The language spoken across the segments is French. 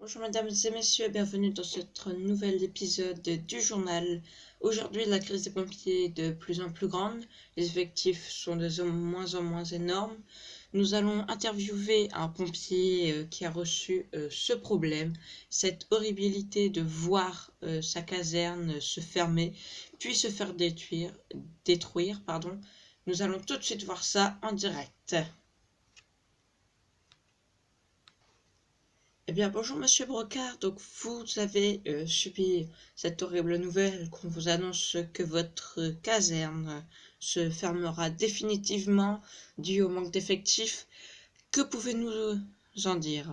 Bonjour mesdames et messieurs, bienvenue dans ce nouvel épisode du journal. Aujourd'hui, la crise des pompiers est de plus en plus grande, les effectifs sont de moins en moins énormes. Nous allons interviewer un pompier qui a reçu ce problème, cette horribilité de voir sa caserne se fermer, puis se faire détruire. Nous allons tout de suite voir ça en direct. Eh bien, bonjour Monsieur Brocard. Donc, vous avez subi cette horrible nouvelle qu'on vous annonce que votre caserne se fermera définitivement dû au manque d'effectifs. Que pouvez-vous en dire?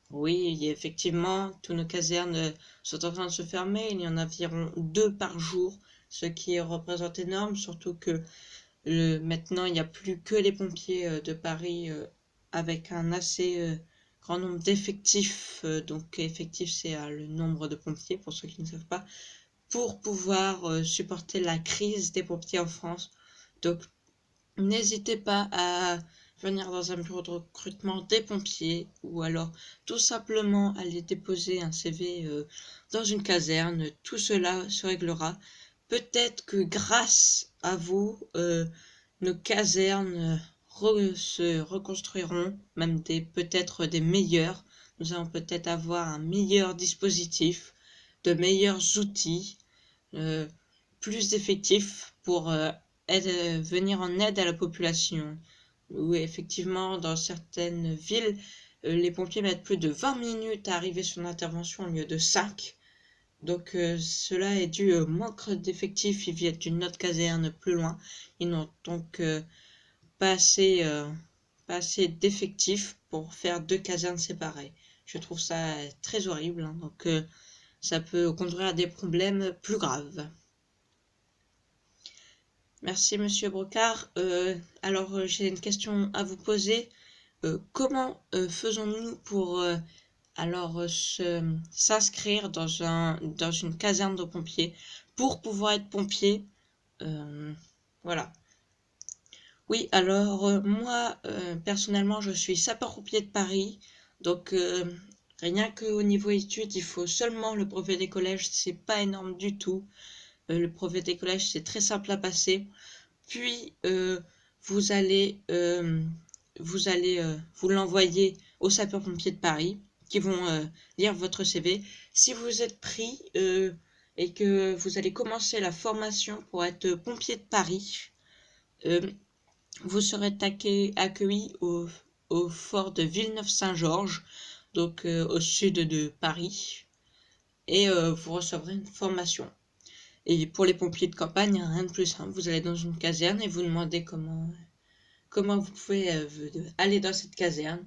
Oui, effectivement, toutes nos casernes sont en train de se fermer. Il y en a environ 2 par jour, ce qui représente énorme, surtout que maintenant, il n'y a plus que les pompiers de Paris avec un assez grand nombre d'effectifs. Donc, effectif, c'est le nombre de pompiers, pour ceux qui ne savent pas, pour pouvoir supporter la crise des pompiers en France. Donc, n'hésitez pas à venir dans un bureau de recrutement des pompiers ou alors tout simplement aller déposer un CV dans une caserne. Tout cela se réglera. Peut-être que grâce à vous, nos casernes se reconstruiront, même peut-être des meilleures. Nous allons peut-être avoir un meilleur dispositif, de meilleurs outils, plus d'effectifs pour venir en aide à la population. Oui, effectivement, dans certaines villes, les pompiers mettent plus de 20 minutes à arriver sur l'intervention au lieu de 5. Donc cela est dû au manque d'effectifs. Ils viennent d'une autre caserne plus loin. Ils n'ont donc pas assez d'effectifs pour faire 2 casernes séparées. Je trouve ça très horrible, hein. Donc ça peut conduire à des problèmes plus graves. Merci Monsieur Brocard. Alors j'ai une question à vous poser. Comment faisons-nous pour s'inscrire dans une caserne de pompiers pour pouvoir être pompier? Voilà. Oui, alors moi personnellement je suis sapeur-pompier de Paris, donc rien qu'au niveau études il faut seulement le brevet des collèges, c'est pas énorme du tout. Le brevet des collèges c'est très simple à passer. Puis vous allez vous l'envoyer aux sapeurs-pompiers de Paris qui vont lire votre CV. Si vous êtes pris et que vous allez commencer la formation pour être pompier de Paris, vous serez accueilli au fort de Villeneuve-Saint-Georges, donc au sud de Paris, et vous recevrez une formation. Et pour les pompiers de campagne, rien de plus simple. Vous allez dans une caserne et vous demandez comment vous pouvez aller dans cette caserne.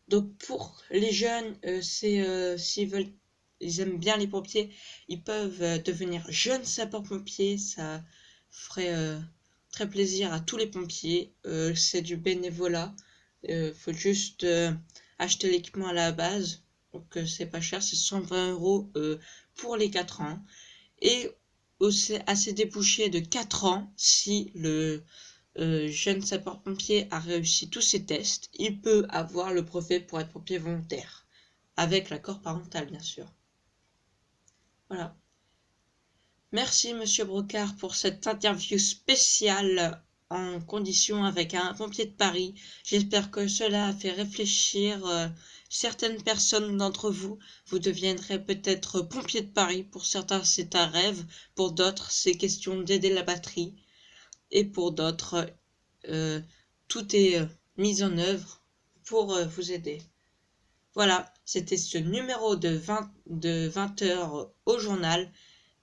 Donc pour les jeunes, ils aiment bien les pompiers, ils peuvent devenir jeunes sapeurs-pompiers. Ça ferait très plaisir à tous les pompiers. C'est du bénévolat. Faut juste acheter l'équipement à la base. Donc c'est pas cher, c'est 120 € pour les 4 ans. Et à ses débouchés de 4 ans, si le jeune sapeur-pompier a réussi tous ses tests, il peut avoir le brevet pour être pompier volontaire, avec l'accord parental bien sûr. Voilà. Merci Monsieur Brocard pour cette interview spéciale en condition avec un pompier de Paris. J'espère que cela a fait réfléchir certaines personnes d'entre vous. Vous deviendrez peut-être pompier de Paris. Pour certains, c'est un rêve. Pour d'autres, c'est question d'aider la patrie. Et pour d'autres, tout est mis en œuvre pour vous aider. Voilà, c'était ce numéro de 20 heures au journal.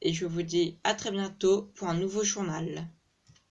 Et je vous dis à très bientôt pour un nouveau journal.